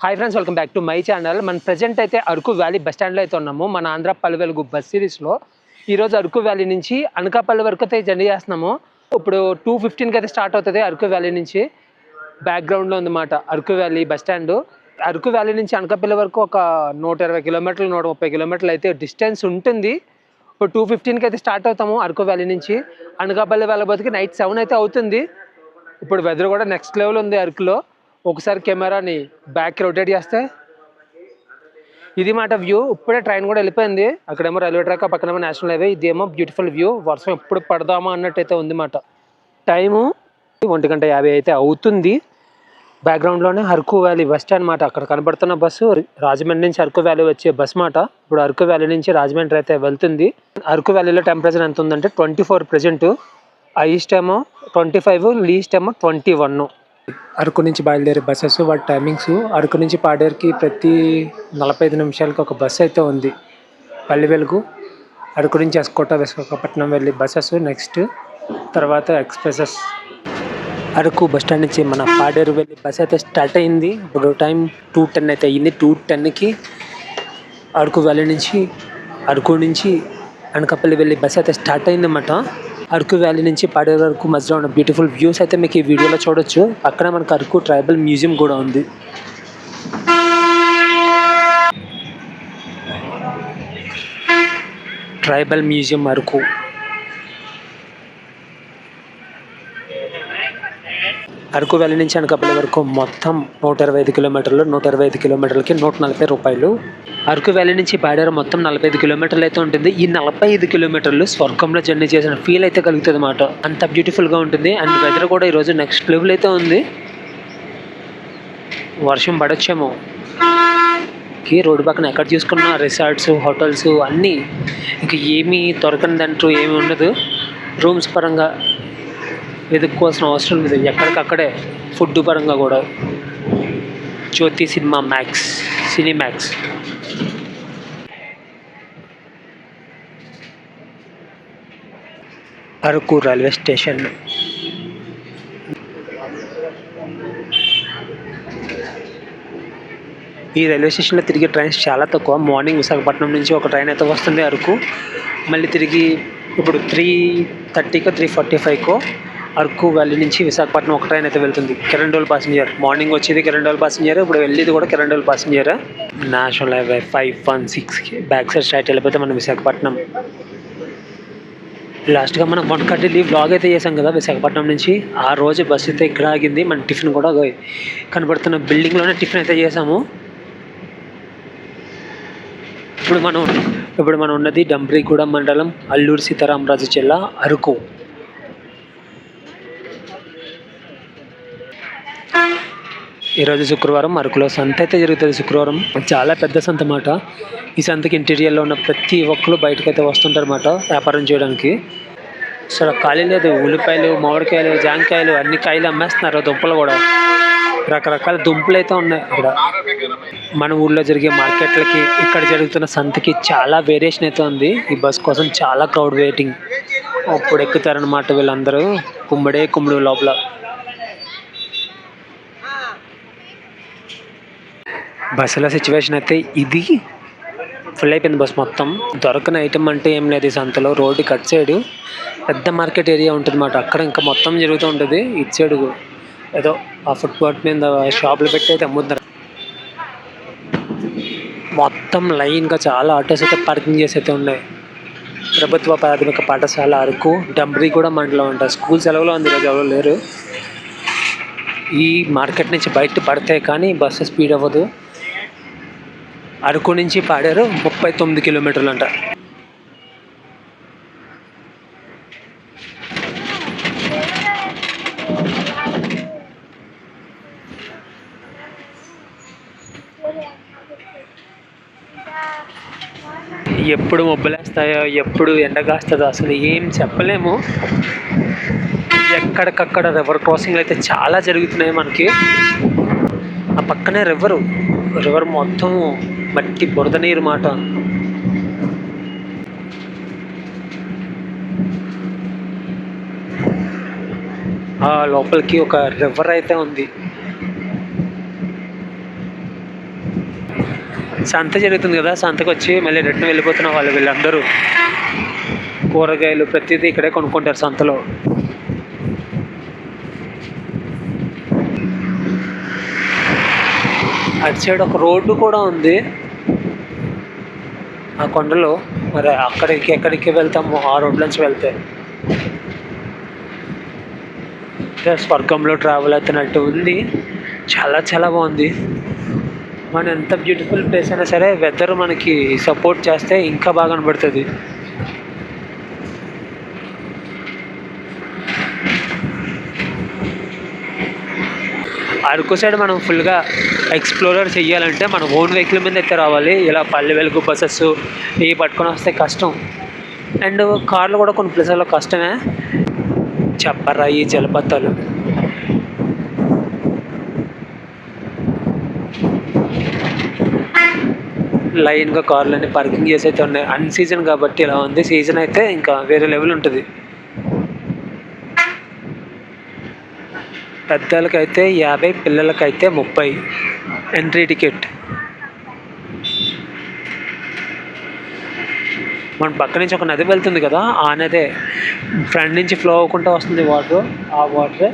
Hi friends, welcome back to my channel. మన present అయితే Araku valley bus స్టాండ్లో అయితే ఉన్నాము. మన ఆంధ్ర పల్లె బస్ సిరీస్లో ఈరోజు అరకు వ్యాలీ నుంచి అనకాపల్లి వరకు అయితే జర్నీ చేస్తున్నాము. ఇప్పుడు 2:15కి అయితే స్టార్ట్ అవుతుంది అరకు వ్యాలీ నుంచి. బ్యాక్గ్రౌండ్లో ఉందన్నమాట Araku valley bus stand. Araku valley నుంచి అనకాపల్లి వరకు ఒక 120 కిలోమీటర్లు 130 కిలోమీటర్లు అయితే డిస్టెన్స్ ఉంటుంది. ఇప్పుడు 2:15కి అయితే స్టార్ట్ అవుతాము అరకు వ్యాలీ నుంచి. అనకాపల్లి వెళ్ళబోతుకి నైట్ 7 అయితే అవుతుంది. ఇప్పుడు వెదర్ కూడా నెక్స్ట్ లెవెల్ ఉంది అరకులో. ఒకసారి కెమెరాని బ్యాక్ రొటేట్ చేస్తే ఇది మాట వ్యూ. ఇప్పుడే ట్రైన్ కూడా వెళ్ళిపోయింది. అక్కడేమో రైల్వే ట్రాక్, పక్కనేమో నేషనల్ హైవే. ఇదేమో బ్యూటిఫుల్ వ్యూ. వర్షం ఎప్పుడు పడదామా అన్నట్టయితే ఉంది మాట. టైము 1:50 అయితే అవుతుంది. బ్యాక్గ్రౌండ్లోనే అరకు వ్యాలీ బస్ స్టాండ్ మాట. అక్కడ కనబడుతున్న బస్సు రాజమండ్రి నుంచి అరకు వ్యాలీ వచ్చే బస్ మాట. ఇప్పుడు అరకు వ్యాలీ నుంచి రాజమండ్రి అయితే వెళ్తుంది. అరకు వ్యాలీలో టెంపరేచర్ ఎంత ఉందంటే 24 ప్రజెంట్. హైయెస్ట్ ఏమో 25, లీస్ట్ ఏమో 21. అరకు నుంచి బయలుదేరే బస్సెస్ వాటి టైమింగ్స్. అరకు నుంచి పాడేరుకి ప్రతి 45 నిమిషాలకి ఒక బస్సు అయితే ఉంది. పల్లి వెలుగు, అరకు నుంచి ఎస్కోట, విశాఖపట్నం వెళ్ళి బస్సెస్ నెక్స్ట్. తర్వాత ఎక్స్ప్రెసెస్. అరకు బస్ స్టాండ్ నుంచి మన పాడేరు వెళ్ళి బస్ అయితే స్టార్ట్ అయింది. ఇప్పుడు టైం 2:10 అయితే అయ్యింది. 2:10కి అరకు వ్యాలీ నుంచి అనకాపల్లి వెళ్ళి బస్ అయితే స్టార్ట్ అయిందన్నమాట. అరకు వ్యాలీ నుంచి పాడేరు వరకు మధ్యలో ఉన్న బ్యూటిఫుల్ వ్యూస్ అయితే మీకు ఈ వీడియోలో చూడొచ్చు. అక్కడ మనకు అరకు ట్రైబల్ మ్యూజియం కూడా ఉంది. Tribal museum Araku. Araku valley నుంచి అనకాపల్లి వరకు మొత్తం 125 కిలోమీటర్లు. 125 కిలోమీటర్లకి 140 రూపాయలు. అరకు వ్యాలీ నుంచి పాడేరు మొత్తం 45 కిలోమీటర్లు అయితే ఉంటుంది. ఈ 45 కిలోమీటర్లు స్వర్గంలో జర్నీ చేసిన ఫీల్ అయితే కలుగుతుంది అన్నమాట. అంత బ్యూటిఫుల్గా ఉంటుంది. అండ్ వెదర్ కూడా ఈరోజు నెక్స్ట్ లెవెల్ అయితే ఉంది. వర్షం పడొచ్చేమో. రోడ్డు పక్కన ఎక్కడ చూసుకున్నా రిసార్ట్స్, హోటల్స్ అన్నీ. ఇంక ఏమీ దొరకనిదంటూ ఏమి ఉండదు. రూమ్స్ పరంగా వెతుక్కోవాల్సిన అవసరం లేదు. ఎక్కడికక్కడే ఫుడ్ పరంగా కూడా. జ్యోతి సినిమాక్స్. Araku railway station. ఈ రైల్వే స్టేషన్లో తిరిగే ట్రైన్స్ చాలా తక్కువ. మార్నింగ్ విశాఖపట్నం నుంచి ఒక ట్రైన్ అయితే వస్తుంది అరకు. మళ్ళీ తిరిగి ఇప్పుడు 3:30కో 3:45కో అరకు వ్యాలీ నుంచి విశాఖపట్నం ఒక ట్రైన్ అయితే వెళ్తుంది. కిరణ్డోల్ ప్యాసింజర్. మార్నింగ్ వచ్చేది కిరణ్డోల్ ప్యాసింజర్, ఇప్పుడు వెళ్ళేది కూడా కిరణ్డోల్ ప్యాసింజర్. నేషనల్ హైవే 516కి బ్యాక్ సైడ్ స్ట్రైట్ వెళ్ళిపోతే మనం విశాఖపట్నం. లాస్ట్గా మనం వనకటిలి వ్లాగ్ అయితే చేసాం కదా విశాఖపట్నం నుంచి. ఆ రోజు బస్సు అయితే ఇక్కడ ఆగింది. మన టిఫిన్ కూడా కనబడుతున్న బిల్డింగ్లోనే టిఫిన్ అయితే చేసాము. ఇప్పుడు మనం ఉన్నది డంబ్రీగూడ మండలం, అల్లూరు సీతారామరాజు జిల్లా, అరకు. ఈరోజు శుక్రవారం. అరకులో సంత అయితే జరుగుతుంది శుక్రవారం. చాలా పెద్ద సంత అన్నమాట. ఈ సంతకి ఇంటీరియర్లో ఉన్న ప్రతి ఒక్కరు బయటకైతే వస్తుంటారు అన్నమాట వ్యాపారం చేయడానికి. అసలు ఖాళీ లేదు. ఉల్లిపాయలు, మామిడికాయలు, జాంకాయలు అన్ని కాయలు అమ్మేస్తున్నారు. దుంపలు కూడా రకరకాల దుంపలు అయితే ఉన్నాయి ఇక్కడ. మన ఊళ్ళో జరిగే మార్కెట్లకి ఇక్కడ జరుగుతున్న సంతకి చాలా వేరియేషన్ అయితే ఉంది. ఈ బస్ కోసం చాలా క్రౌడ్ వెయిటింగ్. అప్పుడు ఎక్కుతారనమాట వీళ్ళందరూ. కుమ్ముడు లోపల. బస్సులో సిచ్యువేషన్ అయితే ఇది. ఫుల్ అయిపోయింది బస్ మొత్తం. దొరకని ఐటమ్ అంటే ఏం లేదు ఈ సంతలో. రోడ్డు కట్ సైడ్ పెద్ద మార్కెట్ ఏరియా ఉంటుంది అన్నమాట. అక్కడ ఇంకా మొత్తం జరుగుతూ ఉంటుంది. ఇటు సైడ్ ఏదో ఆ ఫుట్పాత్ మీద షాపులు పెట్టి అయితే అమ్ముతున్నారు. మొత్తం లైన్గా చాలా ఆటోస్ అయితే పార్కింగ్ చేసి అయితే ఉన్నాయి. ప్రభుత్వ ప్రాథమిక పాఠశాల అరకు, డంబ్రీగూడ మండలం అంట. స్కూల్ సెలవులో ఉంది, ఈరోజు ఎవరు లేరు. ఈ మార్కెట్ నుంచి బయట పడితే కానీ బస్సు స్పీడ్ అవ్వదు. అరకు నుంచి పాడేరు 39 కిలోమీటర్లు అంట. ఎప్పుడు మబ్బులేస్తాయో, ఎప్పుడు ఎండ కాస్తుందో అసలు ఏం చెప్పలేము. ఎక్కడికక్కడ రివర్ క్రాసింగ్లు అయితే చాలా జరుగుతున్నాయి మనకి. ఆ పక్కనే రివర్ మొత్తం మట్టి బురద నీరు మాట. ఆ లోపలికి ఒక రివర్ అయితే ఉంది. సంత జరుగుతుంది కదా, సంతకు వచ్చి మళ్ళీ రిటర్న్ వెళ్ళిపోతున్న వాళ్ళు వీళ్ళందరూ కూరగాయలు ప్రతిదీ ఇక్కడే కొనుక్కుంటారు సంతలో. అటు సైడ్ ఒక రోడ్డు కూడా ఉంది ఆ కొండలో. మరి అక్కడికి ఎక్కడికి వెళ్తాము ఆ రోడ్ నుంచి వెళ్తే. స్వర్గంలో ట్రావెల్ అవుతున్నట్టు ఉంది. చాలా చాలా బాగుంది. మన ఎంత బ్యూటిఫుల్ ప్లేస్ అయినా సరే వెదర్ మనకి సపోర్ట్ చేస్తే ఇంకా బాగా కనబడుతుంది. అరకు సైడ్ మనం ఫుల్గా ఎక్స్ప్లోరర్ చేయాలంటే మన ఓన్ వెహికల్ మీద అయితే రావాలి. ఇలా పల్లె వెలుగు బస్సెస్ ఇవి పట్టుకొని వస్తే కష్టం. అండ్ కార్లో కూడా కొన్ని ప్లేసుల్లో కష్టమే. చెప్పరాయి జలపాతాలు, లైన్గా కార్లన్నీ పార్కింగ్ చేసి అయితే ఉన్నాయి. అన్ సీజన్ కాబట్టి ఇలా ఉంది. సీజన్ అయితే ఇంకా వేరే లెవెల్ ఉంటుంది. పెద్దలకైతే 50, పిల్లలకైతే 30 ఎంట్రీ టికెట్. మన పక్క నుంచి ఒక నది వెళ్తుంది కదా, ఆ నదే ఫ్రంట్ నుంచి ఫ్లో అవ్వకుండా వస్తుంది వాటర్. ఆ వాటరే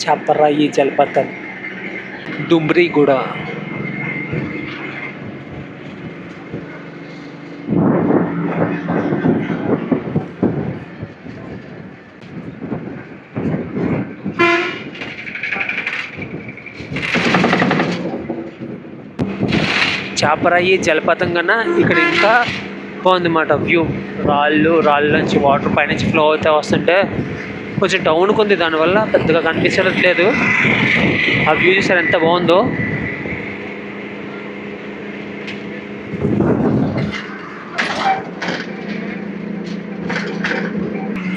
చెప్పరాయి జలపాతం. డుమ్రి కూడా చాపరాయి జలపాతం కన్నా ఇక్కడ ఇంకా బాగుందన్నమాట వ్యూ. రాళ్ళ నుంచి వాటర్ పైనుంచి ఫ్లో అవుతూ వస్తుంటే కొంచెం డౌన్కి ఉంది, దానివల్ల పెద్దగా కనిపించట్లేదు. ఆ వ్యూ చూసారు ఎంత బాగుందో.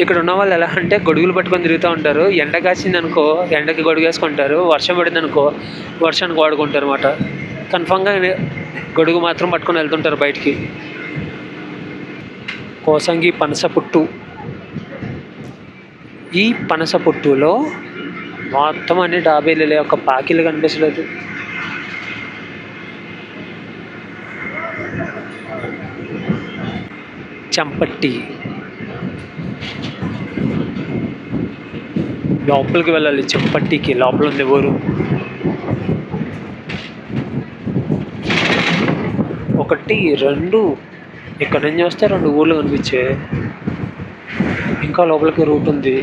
ఇక్కడ ఉన్న వాళ్ళు ఎలా అంటే గొడుగులు పట్టుకొని తిరుగుతూ ఉంటారు. ఎండ కాసింది అనుకో ఎండకి గొడుగు వేసుకుంటారు, వర్షం పడింది అనుకో వర్షానికి వాడుకుంటారు అన్నమాట. కన్ఫామ్గా గొడుగు మాత్రం పట్టుకొని వెళ్తుంటారు బయటికి. కోసంగి పనస పుట్టు. ఈ పనస పుట్టులో మొత్తం అన్ని డాబేలే, ఒక పాకిలు కనిపించలేదు. చంపట్టి లోపలికి వెళ్ళాలి. చంపట్టికి లోపల ఉంది ఊరు. 1, 2 ఇక్కడ నుంచి వస్తే 2 ఊర్లు కనిపించే. ఇంకా లోపలికి రూట్ ఉంది.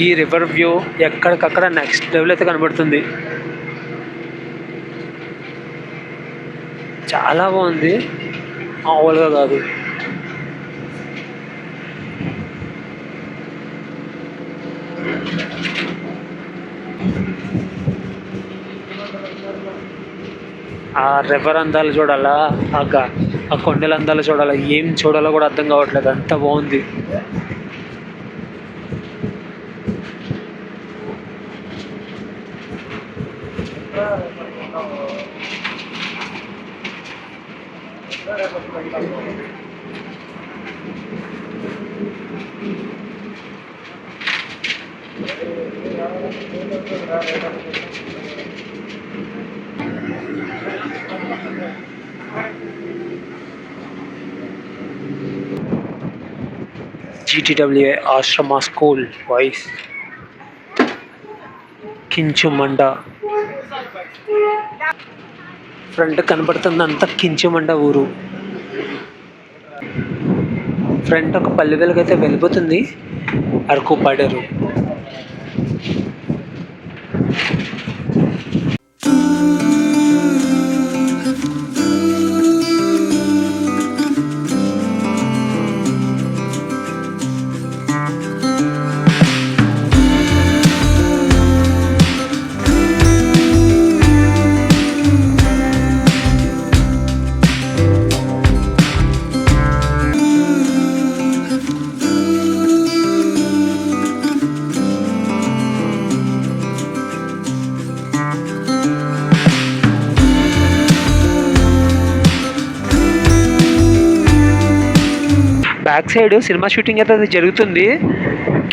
ఈ రివర్ వ్యూ ఎక్కడికక్కడ నెక్స్ట్ లెవెల్ అయితే కనబడుతుంది. చాలా బాగుంది, మామూలుగా కాదు. ఆ రివర్ అందాలు చూడాలా, ఆ కొండల అందాలు చూడాలా, ఏం చూడాలో కూడా అర్థం కావట్లేదు, అంత బాగుంది. GTWA ఆశ్రమ స్కూల్ బాయ్స్, కించుమండ. ఫ్రంట్ కనపడుతుందంతా కించుమండ ఊరు. ఫ్రంట్ ఒక పల్లె వెలుగైతే వెళ్ళిపోతుంది, అరకు పాడారు. బ్యాక్ సైడ్ సినిమా షూటింగ్ అయితే అది జరుగుతుంది.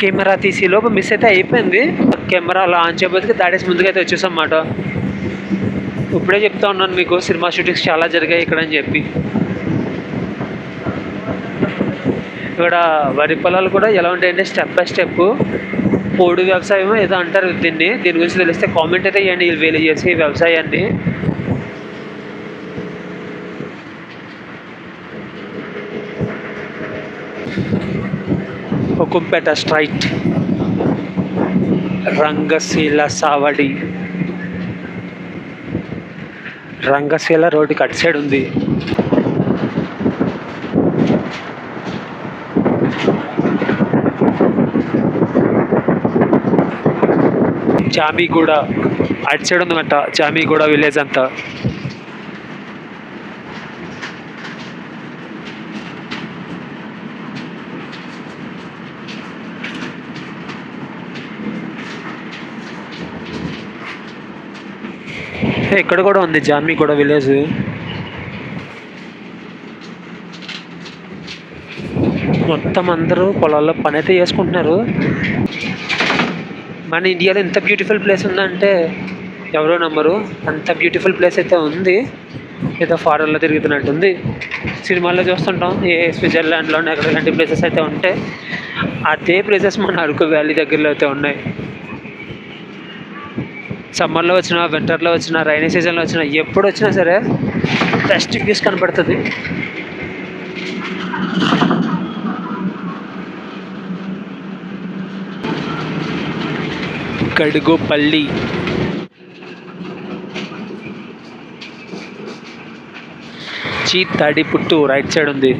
కెమెరా తీసి లోపు మిస్ అయితే అయిపోయింది. కెమెరా లాంచ్ అయిపోతే దాడేసి ముందుకైతే వచ్చేసాం అన్నమాట. ఇప్పుడే చెప్తా ఉన్నాను మీకు సినిమా షూటింగ్స్ చాలా జరిగాయి ఇక్కడ అని చెప్పి. ఇక్కడ వరి పొలాలు కూడా ఎలా ఉంటాయంటే స్టెప్ బై స్టెప్ పోడు వ్యవసాయం ఏదో అంటారు దీన్ని. దీని గురించి తెలిస్తే కామెంట్ అయితే చేయండి వీళ్ళు చేసే వ్యవసాయాన్ని. హుకుంపేట స్ట్రైట్, రంగశీల సావడి. రంగశీల రోడ్డుకి అటు సైడ్ ఉంది. జామీగూడ అటు సైడ్ ఉందంట, జామీగూడ విలేజ్ అంతా. ఇక్కడ కూడా ఉంది జామీగూడ విలేజ్. మొత్తం అందరూ పొలాల్లో పని అయితే చేసుకుంటున్నారు. మన ఇండియాలో ఎంత బ్యూటిఫుల్ ప్లేస్ ఉందంటే ఎవరో నమ్మరు. అంత బ్యూటిఫుల్ ప్లేస్ అయితే ఉంది. ఏదో ఫారెన్లో తిరుగుతున్నట్టుంది. సినిమాల్లో చూస్తుంటాం స్విట్జర్లాండ్లోనే అక్కడ ఇలాంటి ప్లేసెస్ అయితే ఉంటాయి. అదే ప్లేసెస్ మన అరకు వ్యాలీ దగ్గరలో అయితే ఉన్నాయి. సమ్మర్లో వచ్చినా, వింటర్లో వచ్చినా, రైనీ సీజన్లో వచ్చినా, ఎప్పుడు వచ్చినా సరే బెస్ట్ వ్యూస్ కనపడుతుంది. కడుగుపల్లి, తాడిపుట్టు రైట్ సైడ్ ఉంది.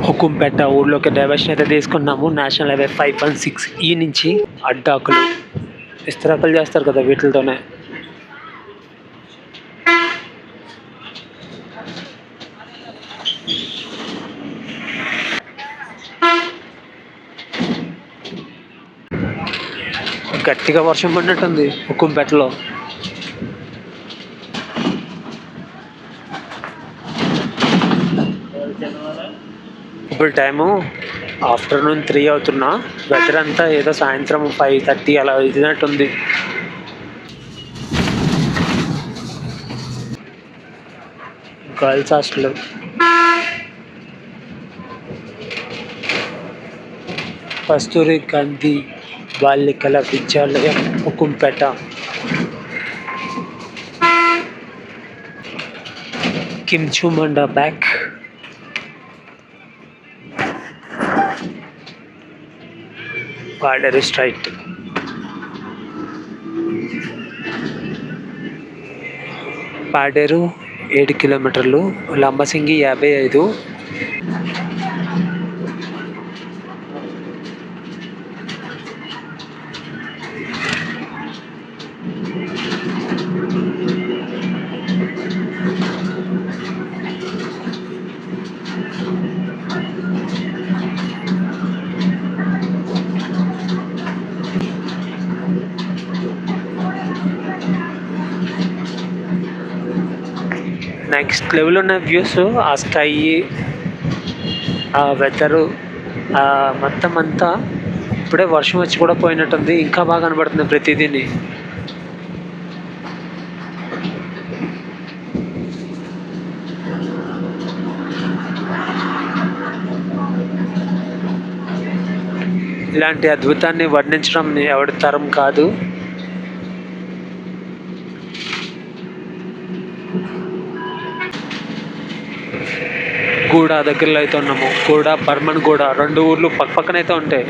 హుకుంపేట ఊళ్ళోకి డైవర్షన్ అయితే తీసుకున్నాము. నేషనల్ హైవే 516 ఈ నుంచి అడ్డాకులు ఇస్తరాకులు చేస్తారు కదా వీటితోనే. గట్టిగా వర్షం పడినట్టుంది హుకుంపేటలో. ఇప్పుడు టైము ఆఫ్టర్నూన్ 3 అవుతున్నా. వెదర్ అంతా ఏదో సాయంత్రం 5:30 అలా ఇదినట్టుంది. గర్ల్స్ హాస్టల్, కస్తూరి గాంధీ బాలికల విద్యాలయం హుకుంపేట. కిమ్చుమండా బ్యాక్. పాడేరు స్ట్రైట్. పాడేరు 7 కిలోమీటర్లు, లంబసింగి 55. నెక్స్ట్ లెవెల్ ఉన్న వ్యూస్, ఆ స్కై, ఆ వెదరు, మొత్తం అంతా. ఇప్పుడే వర్షం వచ్చి కూడా పోయినట్టుంది. ఇంకా బాగా కనబడుతుంది ప్రతిదీని. ఇలాంటి అద్భుతాన్ని వర్ణించడం ఎవరి తరం కాదు. గూడ దగ్గరలో అయితే ఉన్నాము. గూడ, బర్మన్ గూడ, 2 ఊర్లు పక్క పక్కనైతే ఉంటాయి.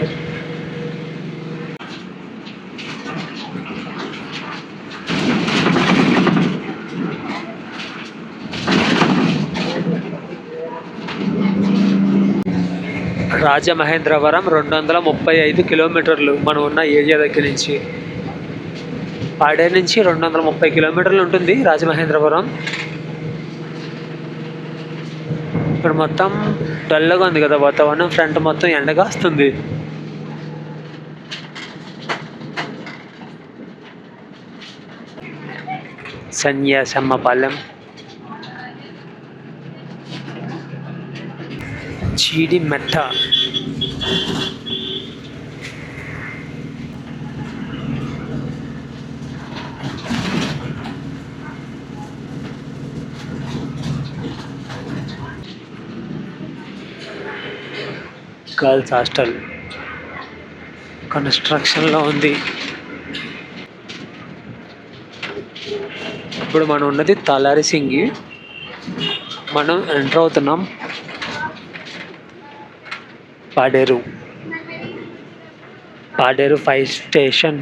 రాజమహేంద్రవరం 235 కిలోమీటర్లు మనం ఉన్న ఏరియా దగ్గర నుంచి. పాడేరు నుంచి 230 కిలోమీటర్లు ఉంటుంది రాజమహేంద్రవరం. ఇప్పుడు మొత్తం డల్గా ఉంది కదా వాతావరణం, ఫ్రంట్ మొత్తం ఎండగా వస్తుంది. సన్యాసమ్మపాలెం, చీడిమెట్ట, గర్ల్స్ హాస్టల్ కన్స్ట్రక్షన్లో ఉంది. ఇప్పుడు మనం ఉన్నది తలారిసింగి. మనం ఎంటర్ అవుతున్నాం. Paderu fire station.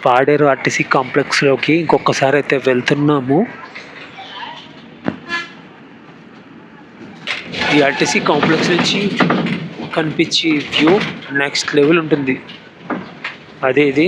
Paderu RTC కాంప్లెక్స్లోకి ఇంకొకసారి అయితే వెళ్తున్నాము. ఈ ఆర్టీసీ కాంప్లెక్స్ నుంచి కనిపించే వ్యూ నెక్స్ట్ లెవెల్ ఉంటుంది. అదే ఇది